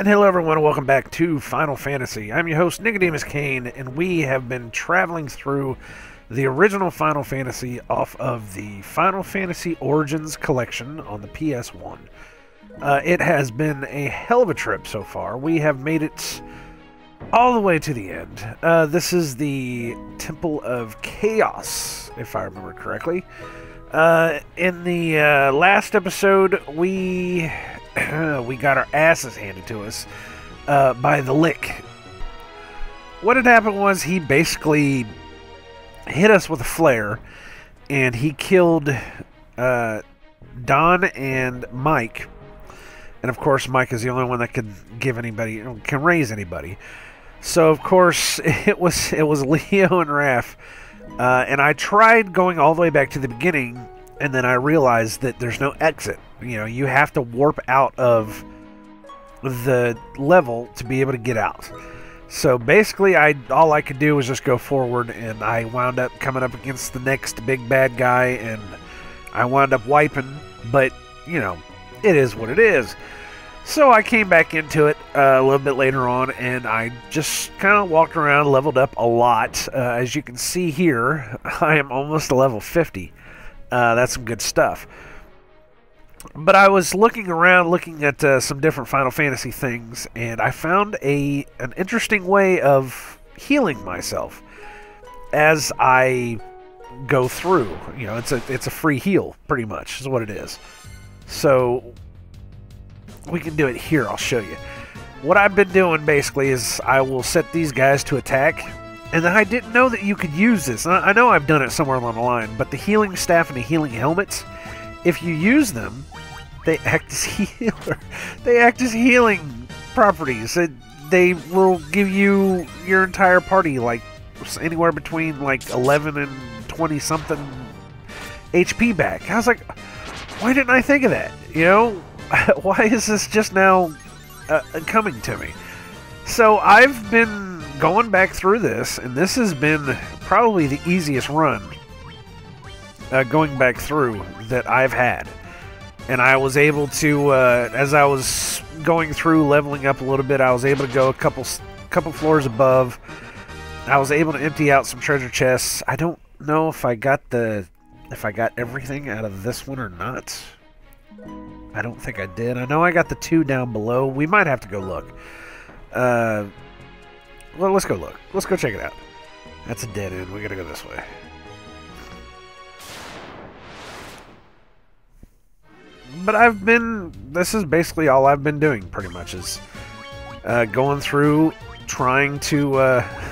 And hello everyone, and welcome back to Final Fantasy. I'm your host, nicodemoscain, and we have been traveling through the original Final Fantasy off of the Final Fantasy Origins collection on the PS1. It has been a hell of a trip so far. We have made it all the way to the end. This is the Temple of Chaos, if I remember correctly. In the last episode, we got our asses handed to us by the Lick. What had happened was he basically hit us with a flare, and he killed Don and Mike. And of course, Mike is the only one that can raise anybody. So of course, it was Leo and Raph. And I tried going all the way back to the beginning, and then I realized that there's no exit. You know, you have to warp out of the level to be able to get out. So basically, all I could do was just go forward, and I wound up coming up against the next big bad guy, and I wound up wiping. But, you know, it is what it is. So I came back into it a little bit later on, and I just kind of walked around, leveled up a lot. As you can see here, I am almost to level 50. That's some good stuff. But I was looking around, looking at some different Final Fantasy things, and I found an interesting way of healing myself as I go through. You know, it's a free heal, pretty much, is what it is. So we can do it here. I'll show you. What I've been doing basically is I will set these guys to attack, and then I didn't know that you could use this. I know I've done it somewhere along the line, but the healing staff and the healing helmets, if you use them, they act as healer. They act as healing properties. They will give you your entire party like anywhere between like 11 and 20 something HP back. I was like, why didn't I think of that? You know, why is this just now coming to me? So I've been going back through this, and this has been probably the easiest run going back through that I've had. And I was able to, as I was going through, leveling up a little bit, I was able to go a couple floors above. I was able to empty out some treasure chests. I don't know if I got everything out of this one or not. I don't think I did. I know I got the 2 down below. We might have to go look. Well, let's go look. Let's go check it out. That's a dead end. We gotta go this way. But this is basically all I've been doing, pretty much, is going through, trying to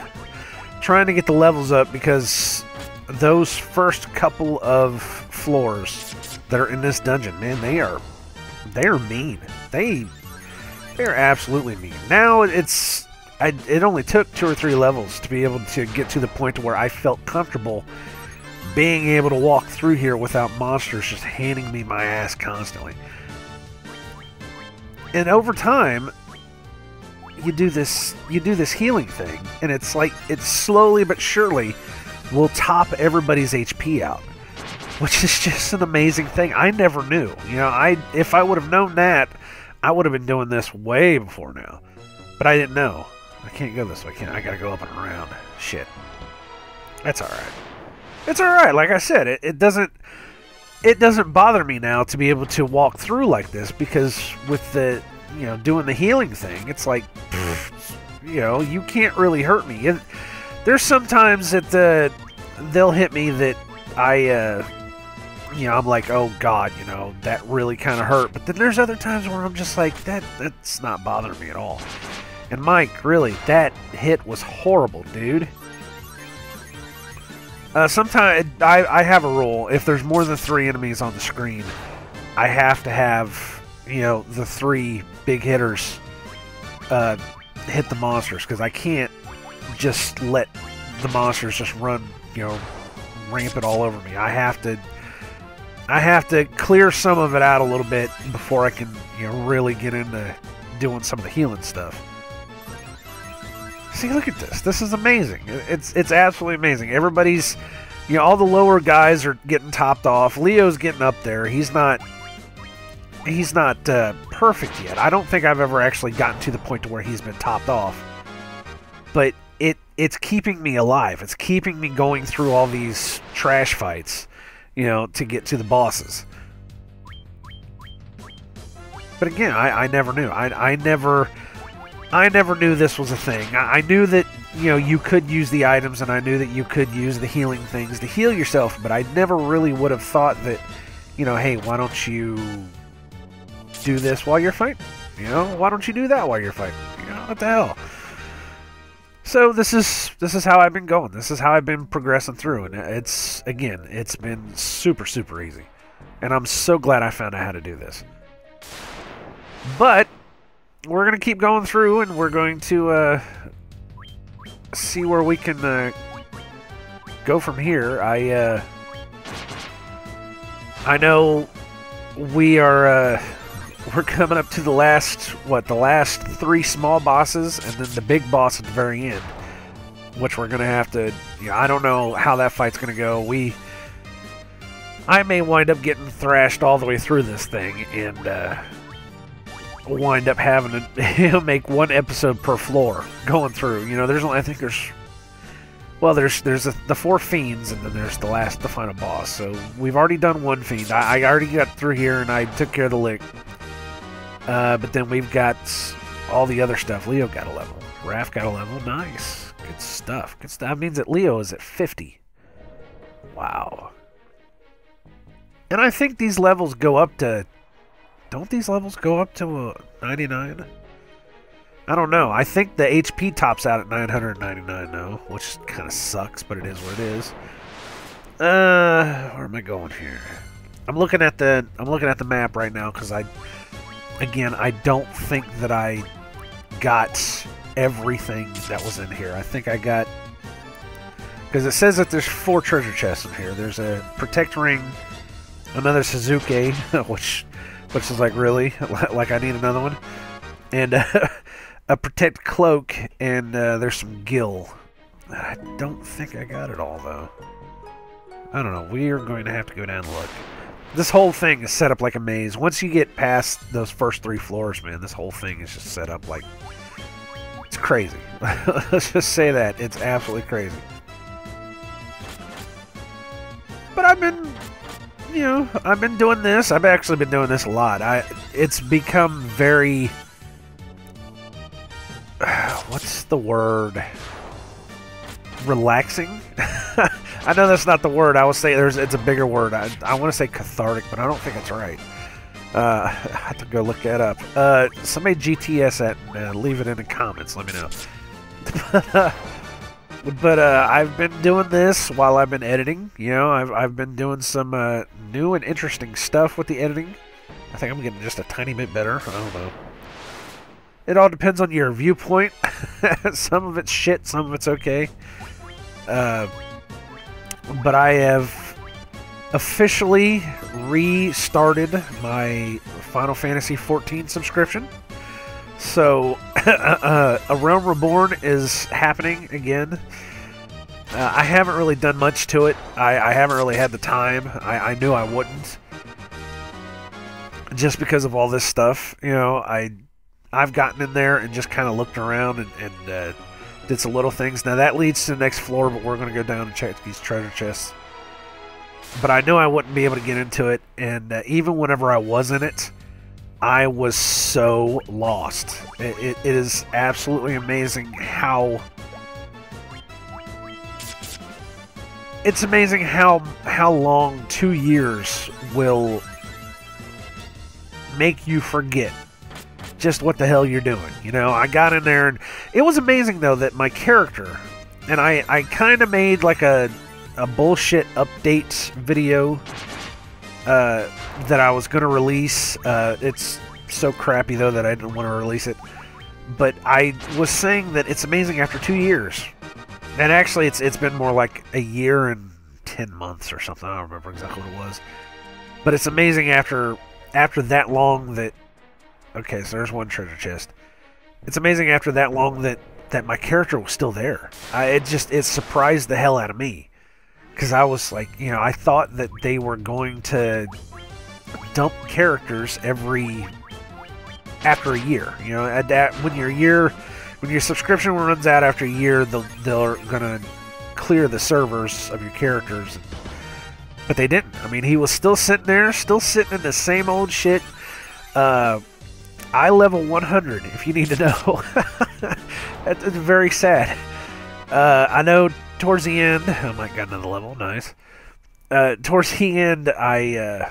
get the levels up, because those first couple of floors that are in this dungeon, man, they are mean. They're absolutely mean. Now it only took 2 or 3 levels to be able to get to the point where I felt comfortable being able to walk through here without monsters just handing me my ass constantly. And over time, you do this healing thing, and it's like it slowly but surely will top everybody's HP out, which is just an amazing thing. I never knew. You know, if I would have known that, I would have been doing this way before now. But I didn't know. I can't go this way. I gotta go up and around. Shit. That's alright. It's alright. Like I said, it doesn't bother me now to be able to walk through like this, because with the, you know, doing the healing thing, it's like, you know, you can't really hurt me. There's sometimes that they'll hit me that you know, I'm like, oh god, you know, that really kind of hurt. But then there's other times where I'm just like, that's not bothering me at all. And Mike, really, that hit was horrible, dude. Sometimes I have a rule. If there's more than 3 enemies on the screen, I have to have, you know, the 3 big hitters hit the monsters, because I can't just let the monsters just run, you know, rampant all over me. I have to clear some of it out a little bit before I can, you know, really get into doing some of the healing stuff. See, look at this. This is amazing. It's absolutely amazing. Everybody's, you know, all the lower guys are getting topped off. Leo's getting up there. He's not he's not perfect yet. I don't think I've ever actually gotten to the point to where he's been topped off. But it's keeping me alive. It's keeping me going through all these trash fights, you know, to get to the bosses. But again, I never knew. I never knew this was a thing. I knew that, you know, you could use the items, and I knew that you could use the healing things to heal yourself, but I never really would have thought that, you know, hey, why don't you do this while you're fighting? You know, why don't you do that while you're fighting? You know, what the hell? So this is how I've been going. This is how I've been progressing through, and it's been super, super easy. And I'm so glad I found out how to do this. But we're going to keep going through, and we're going to see where we can go from here. I know we're coming up to the last 3 small bosses, and then the big boss at the very end, which we're going to have to, you know, I don't know how that fight's going to go. I may wind up getting thrashed all the way through this thing, and wind up having to make 1 episode per floor going through. You know, there's the 4 fiends, and then there's the final boss. So we've already done 1 fiend. I already got through here, and I took care of the lick. But then we've got all the other stuff. Leo got a level. Raph got a level. Nice. Good stuff. Good stuff. That means that Leo is at 50. Wow. And I think these levels go up to... Don't these levels go up to 99? I don't know. I think the HP tops out at 999 now, which kind of sucks, but it is what it is. Where am I going here? I'm looking at the map right now because I don't think that I got everything that was in here. I think I got, because it says that there's 4 treasure chests in here. There's a Protect Ring, another Suzuki, which is like, really? Like I need another one? And a Protect Cloak, and there's some Gil. I don't think I got it all, though. I don't know. We are going to have to go down and look. This whole thing is set up like a maze. Once you get past those first 3 floors, man, this whole thing is just set up like... It's crazy. Let's just say that. It's absolutely crazy. But I've been... You know, I've been doing this. I've actually been doing this a lot. It's become very... What's the word? Relaxing? I know that's not the word. I would say it's a bigger word. I want to say cathartic, but I don't think it's right. I have to go look that up. Somebody GTS that and leave it in the comments. Let me know. But I've been doing this while I've been editing. You know, I've been doing some new and interesting stuff with the editing. I think I'm getting just a tiny bit better. I don't know. It all depends on your viewpoint. Some of it's shit, some of it's okay. But I have officially restarted my Final Fantasy XIV subscription. So, A Realm Reborn is happening again. I haven't really done much to it. I haven't really had the time. I knew I wouldn't. Just because of all this stuff. You know, I've gotten in there and just kind of looked around and did some little things. Now that leads to the next floor, but we're going to go down and check these treasure chests. But I knew I wouldn't be able to get into it, and even whenever I was in it, I was so lost. It is absolutely amazing how... It's amazing how long 2 years will make you forget just what the hell you're doing. You know, I got in there, and it was amazing, though, that my character... And I kind of made like a bullshit update video that I was going to release. It's so crappy, though, that I didn't want to release it. But I was saying that it's amazing after 2 years. And actually, it's been more like a year and 10 months or something. I don't remember exactly what it was. But it's amazing after that long that... Okay, so there's one treasure chest. It's amazing after that long that my character was still there. It surprised the hell out of me. Because I was like, you know, I thought that they were going to dump characters after a year. You know, when your subscription runs out after a year, they're gonna clear the servers of your characters. But they didn't. I mean, he was still sitting there, still sitting in the same old shit. I level 100, if you need to know. It's very sad. I know towards the end, I might got another level, nice. Towards the end, I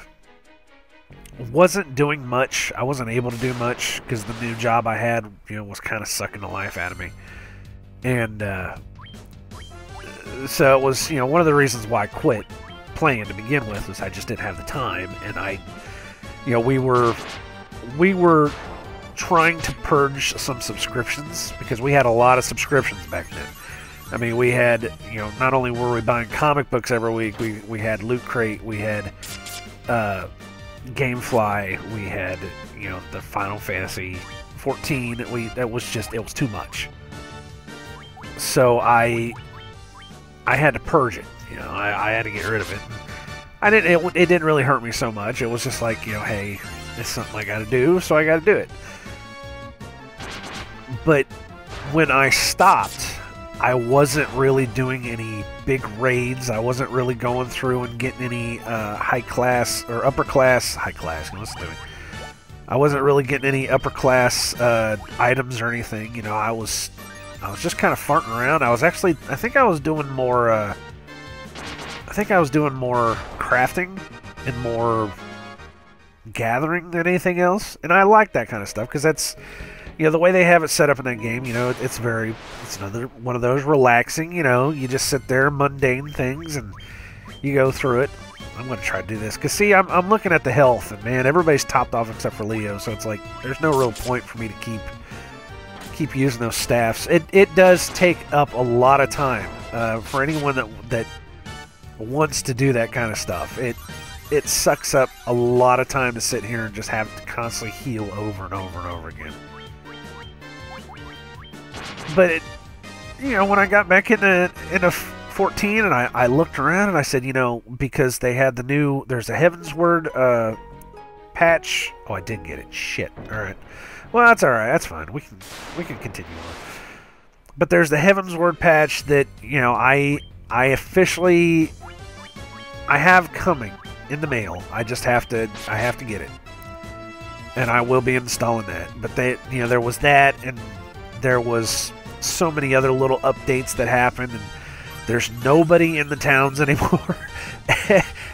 wasn't doing much. I wasn't able to do much because the new job I had, was kind of sucking the life out of me. And so it was, one of the reasons why I quit playing to begin with was I just didn't have the time, and we were trying to purge some subscriptions because we had a lot of subscriptions back then. I mean, we had, not only were we buying comic books every week, we had Loot Crate, we had Gamefly, we had, the Final Fantasy 14. It was too much. So I had to purge it. I had to get rid of it. It didn't really hurt me so much. It was just like, hey, it's something I got to do, so I got to do it. But when I stopped, I wasn't really doing any big raids. I wasn't really going through and getting any high class or upper class. High class, listen to me. I wasn't really getting any upper class items or anything. I was just kind of farting around. I think I was doing more crafting and more gathering than anything else. And I like that kind of stuff because that's, the way they have it set up in that game, it's another one of those relaxing, you just sit there, mundane things, and you go through it. I'm going to try to do this. Because, see, I'm looking at the health, and, man, everybody's topped off except for Leo, so it's like, there's no real point for me to keep using those staffs. It does take up a lot of time for anyone that wants to do that kind of stuff. It sucks up a lot of time to sit here and just have to constantly heal over and over and over again. But when I got back into 14 and I looked around and I said, because they had there's a Heavensward patch. Oh, I didn't get it. Shit. All right. Well, that's all right. That's fine. We can continue on. But there's the Heavensward patch that I officially have coming in the mail. I have to get it, and I will be installing that. But there was that, and there was so many other little updates that happened, and there's nobody in the towns anymore.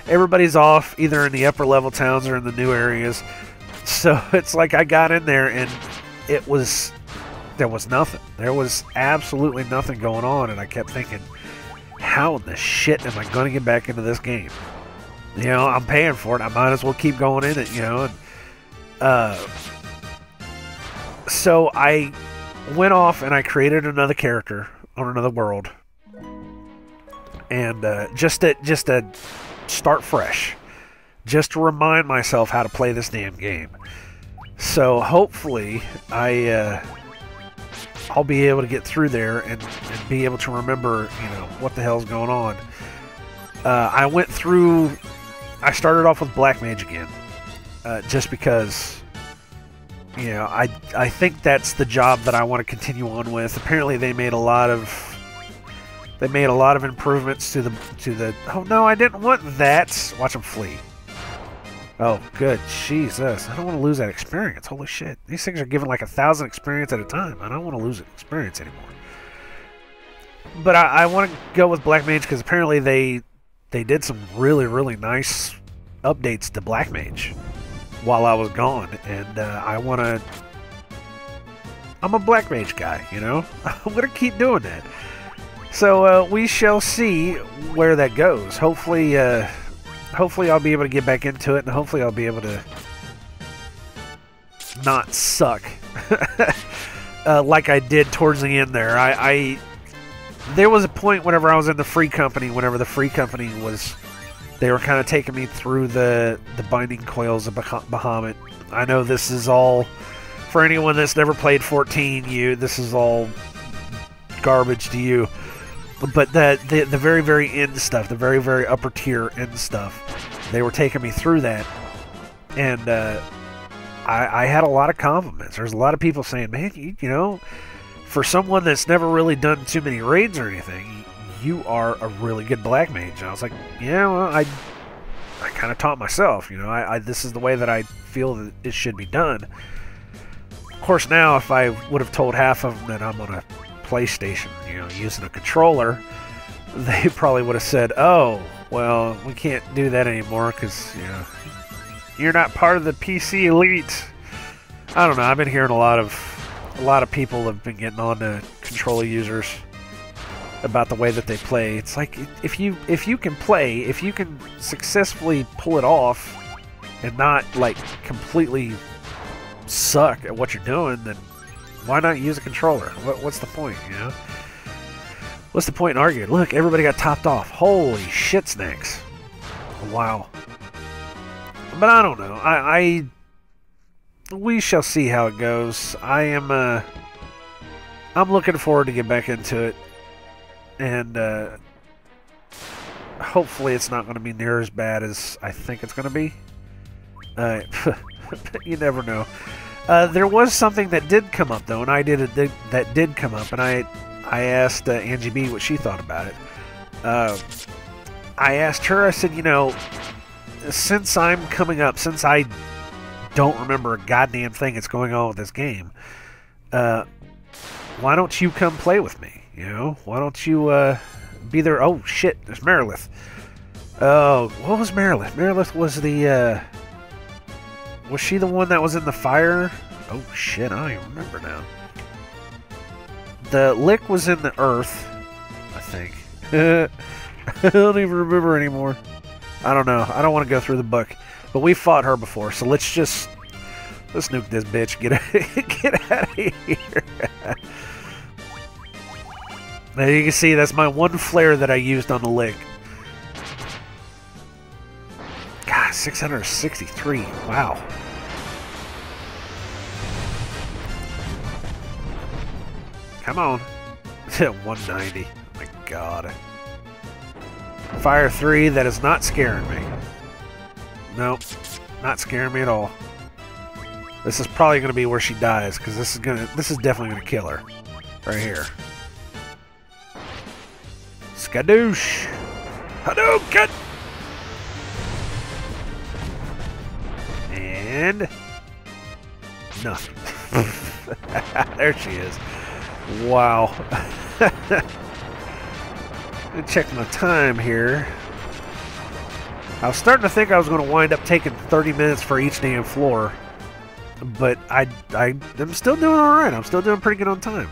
Everybody's off either in the upper level towns or in the new areas. So it's like I got in there and there was nothing. There was absolutely nothing going on, and I kept thinking, how in the shit am I going to get back into this game? I'm paying for it. I might as well keep going in it, and so I went off and I created another character on another world, and just to start fresh, just to remind myself how to play this damn game. So hopefully I'll be able to get through there and be able to remember what the hell's going on. I started off with Black Mage again, just because I think that's the job that I want to continue on with. Apparently they made a lot of improvements to the oh no, I didn't want that. Watch them flee. Oh good, Jesus, I don't want to lose that experience. Holy shit, these things are giving like 1,000 experience at a time. I don't want to lose experience anymore. But I want to go with Black Mage because apparently they did some really, really nice updates to Black Mage while I was gone, and I'm a Black Mage guy, I'm gonna keep doing that. So we shall see where that goes. Hopefully I'll be able to get back into it, and hopefully I'll be able to not suck like I did towards the end there. There was a point whenever I was in the free company, they were kind of taking me through the binding coils of Bahamut. I know this is all, for anyone that's never played 14, this is all garbage to you. But the very, very end stuff, the very, very upper tier end stuff, they were taking me through that. And I had a lot of compliments. There's a lot of people saying, man, you know, for someone that's never really done too many raids or anything, you are a really good black mage. And I was like, yeah, well, I kind of taught myself, you know, this is the way that I feel that it should be done. Of course, now if I would have told half of them that I'm on a PlayStation, you know, using a controller, they probably would have said, oh, well, we can't do that anymore because, you know, you're not part of the PC elite. I don't know. I've been hearing a lot of people have been getting on to controller users about the way that they play. It's like if you can play, if you can successfully pull it off and not like completely suck at what you're doing, then why not use a controller? What's the point, you know? What's the point in arguing? Look, everybody got topped off. Holy shit snacks. Wow. But I don't know. We shall see how it goes. I'm looking forward to get back into it, and hopefully it's not going to be near as bad as I think it's going to be. You never know. There was something that did come up though, and that did come up, and I asked Angie B what she thought about it. I asked her. I said, you know, since I'm coming up, since I don't remember a goddamn thing that's going on with this game, why don't you come play with me? You know, why don't you be there? Oh shit, there's Merilith. Oh, what was Merilith? Merilith was the was she the one that was in the fire? Oh shit, I don't even remember now. The Lick was in the earth, I think. I don't even remember anymore. I don't know. I don't want to go through the book. But we fought her before, so let's nuke this bitch. Get out of here. Now you can see that's my one flare that I used on the Lick. God, 663. Wow. Come on. 190. Oh my god. Fire 3, that is not scaring me. Nope. Not scaring me at all. This is probably going to be where she dies, because this is definitely going to kill her. Right here. Skadoosh! Hadouken! And nothing. There she is. Wow. Check my time here. I was starting to think I was going to wind up taking 30 minutes for each damn floor, but I'm still doing all right. I'm still doing pretty good on time.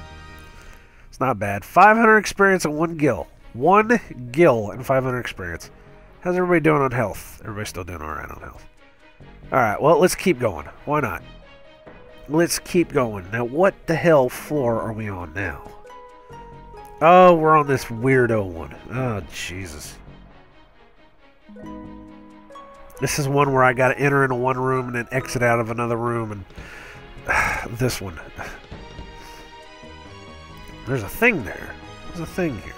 It's not bad. 500 experience and 1 gil. 1 gil and 500 experience. How's everybody doing on health? Everybody's still doing all right on health. All right. Well, let's keep going. Why not? Let's keep going. Now, what the hell floor are we on now? Oh, we're on this weirdo one. Oh, Jesus. This is one where I got to enter into one room and then exit out of another room. And this one. There's a thing there. There's a thing here.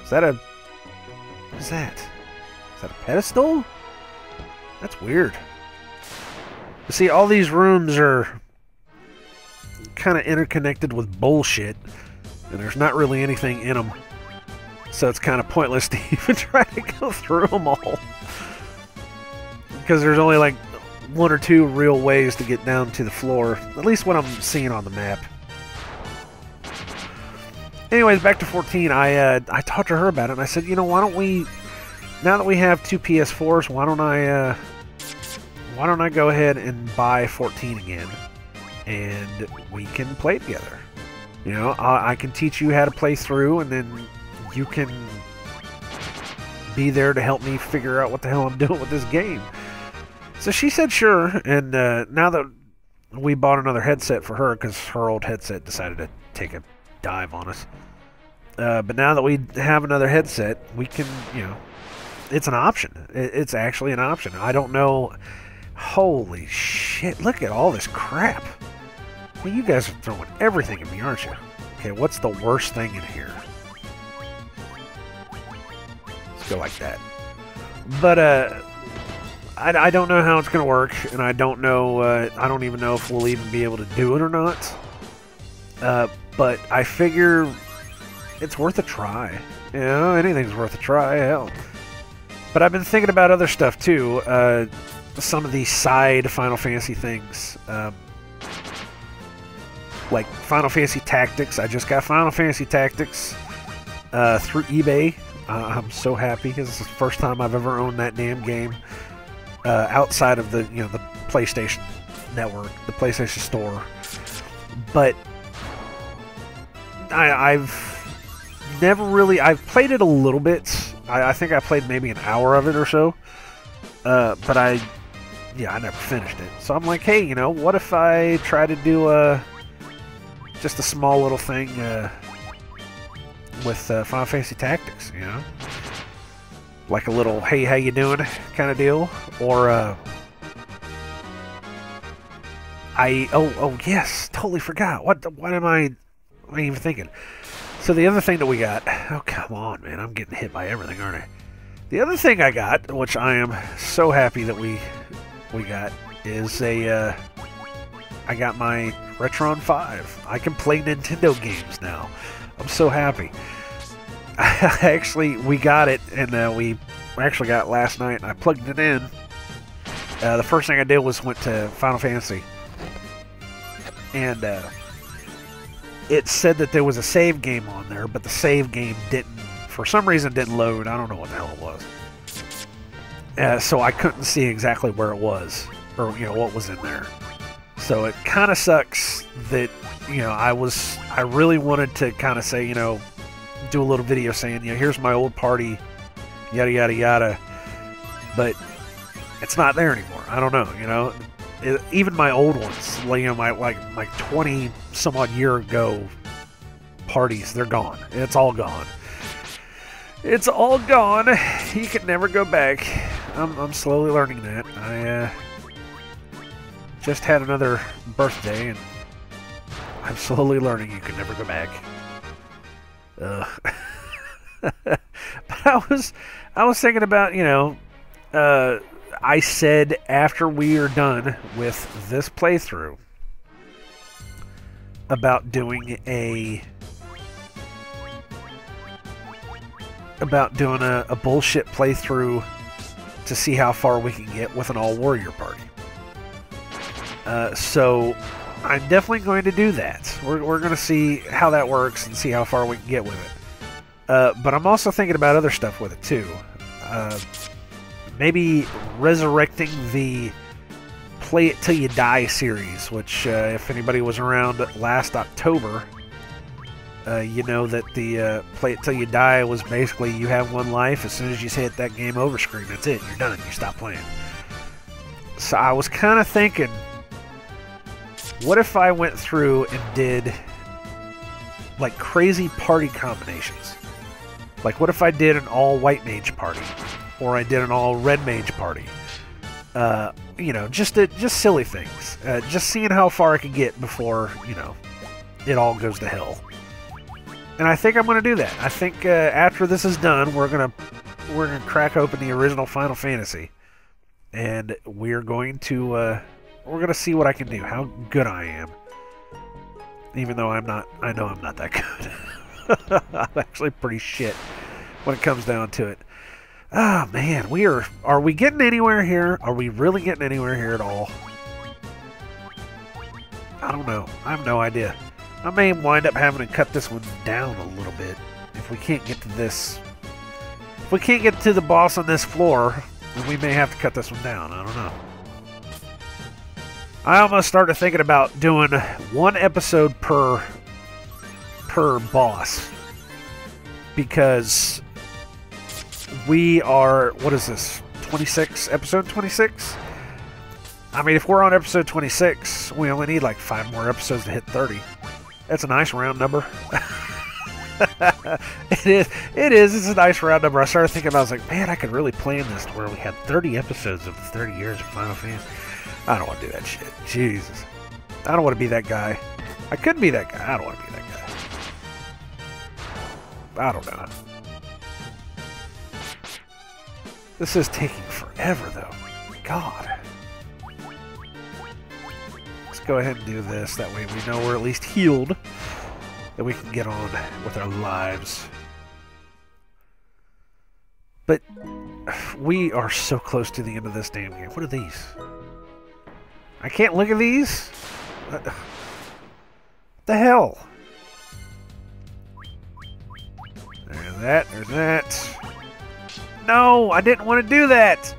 Is that a... What is that? Is that a pedestal? That's weird. You see, all these rooms are kind of interconnected with bullshit. And there's not really anything in them. So it's kind of pointless to even try to go through them all. Because there's only like 1 or 2 real ways to get down to the floor. At least what I'm seeing on the map. Anyways, back to 14. I talked to her about it, and I said, you know, why don't we... Now that we have 2 PS4s, why don't I go ahead and buy 14 again? And we can play together. You know, I can teach you how to play through, and then you can be there to help me figure out what the hell I'm doing with this game. So she said sure, and now that we bought another headset for her, because her old headset decided to take a dive on us. But now that we have another headset, we can, you know, it's an option. It's actually an option. I don't know. Holy shit, look at all this crap. Well, you guys are throwing everything at me, aren't you? Okay, what's the worst thing in here? Let's go like that. But, I don't know how it's going to work, and I don't know, I don't even know if we'll even be able to do it or not. But I figure it's worth a try. You know, anything's worth a try, hell. But I've been thinking about other stuff too. Some of these side Final Fantasy things. Like Final Fantasy Tactics. I just got Final Fantasy Tactics through eBay. I'm so happy because it's the first time I've ever owned that damn game outside of the the PlayStation Network, the PlayStation Store. But I've never really... I've played it a little bit. I think I played maybe an hour of it or so. But I never finished it. So I'm like, hey, what if I try to do just a small little thing with Final Fantasy Tactics, like a little "hey, how you doing" kind of deal, or oh yes, totally forgot. What am I even thinking? So the other thing that we got, oh come on, man, I'm getting hit by everything, aren't I? The other thing I got, which I am so happy that we got, is I got my Retron 5. I can play Nintendo games now. I'm so happy. We got it, and we actually got it last night, and I plugged it in. The first thing I did was went to Final Fantasy, and it said that there was a save game on there, but the save game for some reason didn't load. I don't know what the hell it was. So I couldn't see exactly where it was, or what was in there. So it kind of sucks that I really wanted to kind of say do a little video saying here's my old party, yada yada yada, but it's not there anymore. I don't know. Even my old ones, my 20 some odd year ago parties, they're gone. It's all gone. It's all gone. You can never go back. I'm slowly learning that. I just had another birthday, and I'm slowly learning you can never go back. But I was thinking about, I said after we are done with this playthrough about doing a bullshit playthrough to see how far we can get with an all-warrior party. So I'm definitely going to do that. We're going to see how that works and see how far we can get with it. But I'm also thinking about other stuff with it too. Maybe resurrecting the Play It Till You Die series, which if anybody was around last October, you know that the Play It Till You Die was basically you have one life. As soon as you hit that game over screen, that's it. You're done. You stop playing. So I was kind of thinking, what if I went through and did like crazy party combinations? Like what if I did an all white mage party, or I did an all red mage party? Just silly things. Just seeing how far I can get before it all goes to hell. And I think I'm going to do that. I think after this is done, we're gonna crack open the original Final Fantasy, and we're going to see what I can do, how good I am. Even though I know I'm not that good. I'm actually pretty shit when it comes down to it. Ah, man, are we getting anywhere here? Are we really getting anywhere here at all? I don't know. I have no idea. I may wind up having to cut this one down a little bit if we can't get to this. If we can't get to the boss on this floor, then we may have to cut this one down. I don't know. I almost started thinking about doing one episode per boss, because we are, what is this, 26, episode 26? I mean, if we're on episode 26, we only need like 5 more episodes to hit 30. That's a nice round number. It is. It's a nice round number. I started thinking about it, I was like, man, I could really plan this to where we had 30 episodes of 30 years of Final Fantasy. I don't want to do that shit. Jesus. I don't want to be that guy. I could be that guy. I don't want to be that guy. I don't know. This is taking forever, though. God. Let's go ahead and do this. That way we know we're at least healed. That we can get on with our lives. But we are so close to the end of this damn game. What are these? I can't look at these? What the hell? There's that, there's that. No, I didn't want to do that!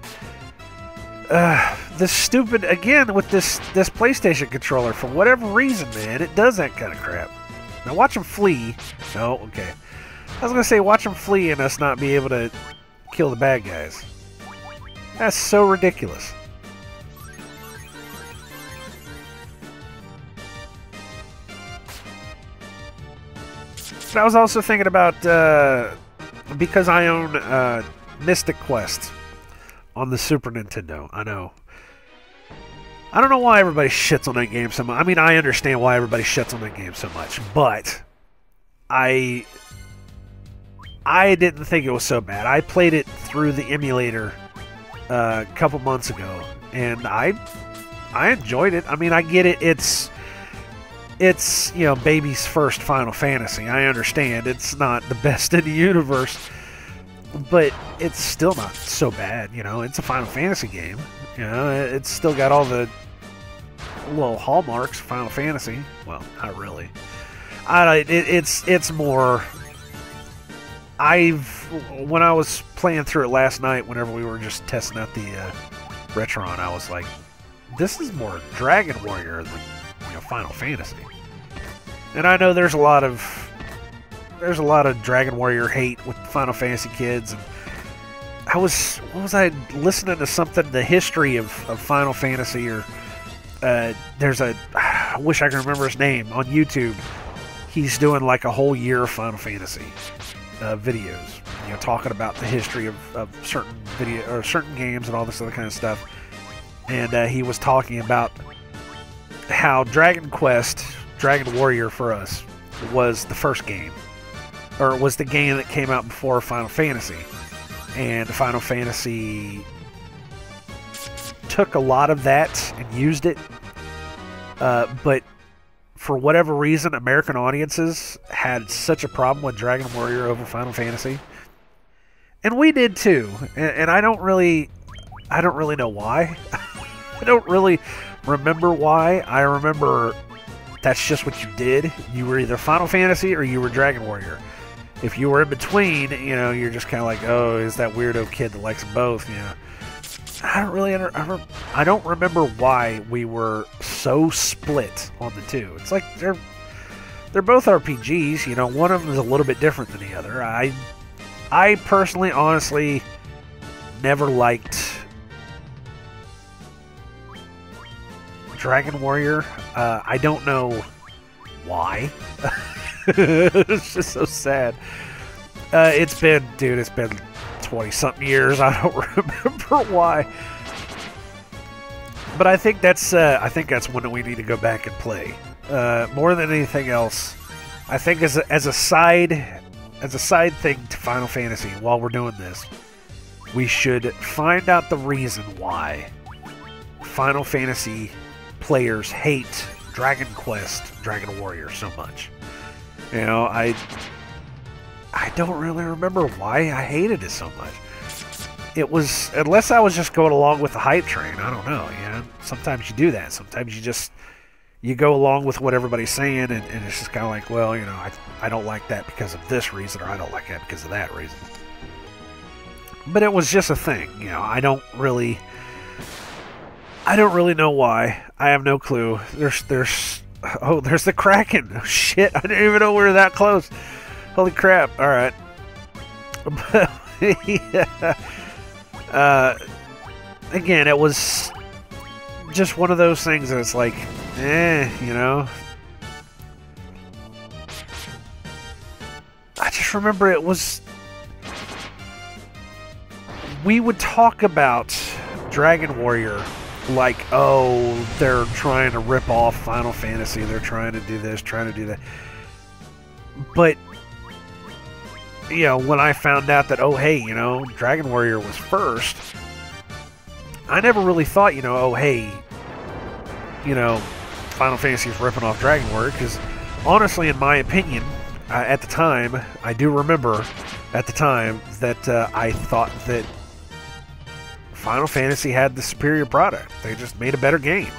This stupid, again, with this PlayStation controller, for whatever reason, man, it does that kind of crap. Now watch him flee. No, okay. I was gonna say watch him flee and us not be able to kill the bad guys. That's so ridiculous. But I was also thinking about, because I own Mystic Quest on the Super Nintendo. I know. I don't know why everybody shits on that game so much. I mean, I understand why everybody shits on that game so much, but I didn't think it was so bad. I played it through the emulator a couple months ago, and I enjoyed it. I mean, I get it. It's you know, baby's first Final Fantasy. I understand it's not the best in the universe, but it's still not so bad. You know, it's a Final Fantasy game. You know, it's still got all the little hallmarks of Final Fantasy. Well, not really. It's more. When I was playing through it last night, whenever we were just testing out the Retron, I was like, this is more Dragon Warrior than, you know, Final Fantasy. And I know there's a lot of Dragon Warrior hate with Final Fantasy kids, and what was I listening to something, the history of Final Fantasy, or there's I wish I could remember his name, on YouTube. He's doing like a whole year of Final Fantasy videos, you know, talking about the history of certain certain games and all this other kind of stuff. And he was talking about how Dragon Warrior for us was the first game, or was the game that came out before Final Fantasy. And Final Fantasy took a lot of that and used it, but for whatever reason, American audiences had such a problem with Dragon Warrior over Final Fantasy, and we did too. And I don't really know why. I don't really remember why. I remember that's just what you did. You were either Final Fantasy or you were Dragon Warrior. If you were in between, you know, you're just kind of like, oh, is that weirdo kid that likes them both? You know, I don't remember why we were so split on the two. It's like they're both RPGs. You know, one of them is a little bit different than the other. I personally, honestly, never liked Dragon Warrior. I don't know why. It's just so sad. It's been 20-something years. I don't remember why. But I think that's one that we need to go back and play. More than anything else, I think as a side thing to Final Fantasy, while we're doing this, we should find out the reason why Final Fantasy players hate Dragon Warrior so much. You know, I don't really remember why I hated it so much. It was, unless I was just going along with the hype train, I don't know, you know. Sometimes you do that. Sometimes you go along with what everybody's saying, and it's just kind of like, well, you know, I don't like that because of this reason, or I don't like that because of that reason. But it was just a thing, you know. I don't really know why. I have no clue. There's the Kraken. Oh, shit, I didn't even know we were that close. Holy crap. Alright. Yeah. Again, it was just one of those things that it's like, you know. I just remember it was... We would talk about Dragon Warrior like, oh, they're trying to rip off Final Fantasy, they're trying to do this, trying to do that. But, you know, when I found out that, oh, hey, you know, Dragon Warrior was first, I never really thought, oh, hey, Final Fantasy is ripping off Dragon Warrior, because honestly, in my opinion, at the time, I do remember at the time that I thought that Final Fantasy had the superior product. They just made a better game.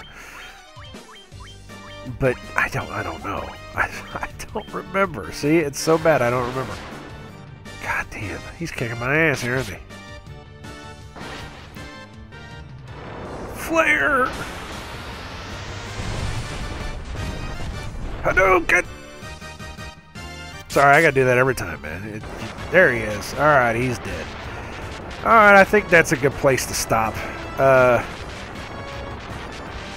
But I don't know. I don't remember. See, it's so bad I don't remember. God damn, he's kicking my ass here, isn't he? Flare! Hadouken! Sorry, I gotta do that every time, man. There he is. Alright, he's dead. Alright, I think that's a good place to stop.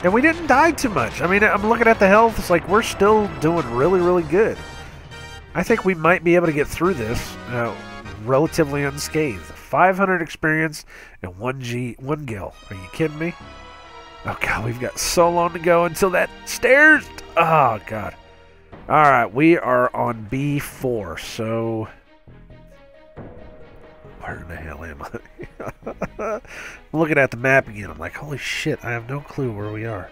And we didn't die too much. I mean, I'm looking at the health. It's like we're still doing really, really good. I think we might be able to get through this relatively unscathed. 500 experience and 1 gil. Are you kidding me? Oh, God, we've got so long to go until that stairs. Oh, God. All right, we are on B4, so... Where the hell am I? I'm looking at the map again. I'm like, holy shit, I have no clue where we are.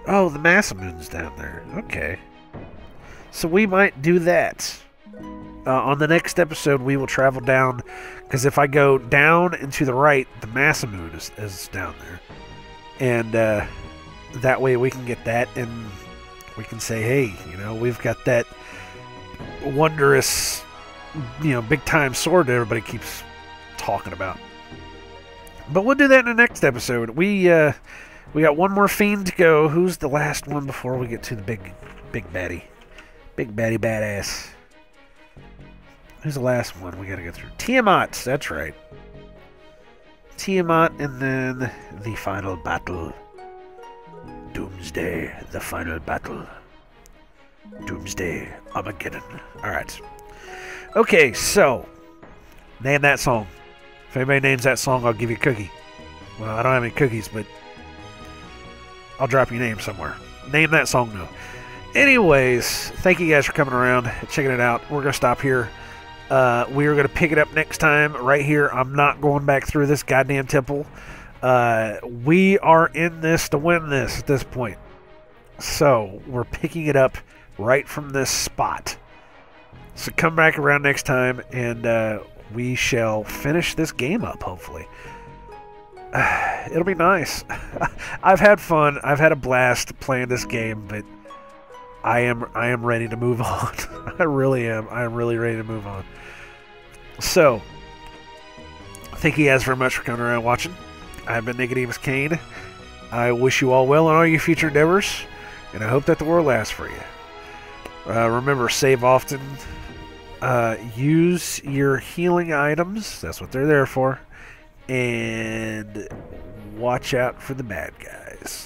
Oh, the Masamoon's down there. Okay. So we might do that. On the next episode, we will travel down, because if I go down and to the right, the Masamoon is down there. And that way we can get that, and we can say, hey, we've got that wondrous, big time sword that everybody keeps talking about. But we'll do that in the next episode. We got one more fiend to go. Who's the last one before we get to the big baddie? Big baddie badass. Who's the last one we gotta go through? Tiamat, that's right. Tiamat, and then the final battle. Doomsday, the final battle. Doomsday, Armageddon. Alright. Okay, so, name that song. If anybody names that song, I'll give you a cookie. Well, I don't have any cookies, but I'll drop your name somewhere. Name that song, though. Anyways, thank you guys for coming around, checking it out. We're going to stop here. We are going to pick it up next time right here. I'm not going back through this goddamn temple. We are in this to win this at this point. So, we're picking it up right from this spot. So come back around next time, and we shall finish this game up, hopefully. It'll be nice. I've had fun. I've had a blast playing this game, but I am ready to move on. I really am. I am really ready to move on. So, thank you guys very much for coming around and watching. I've been nicodemoscain. I wish you all well in all your future endeavors, and I hope that the world lasts for you. Remember, save often. Use your healing items. That's what they're there for. And watch out for the bad guys.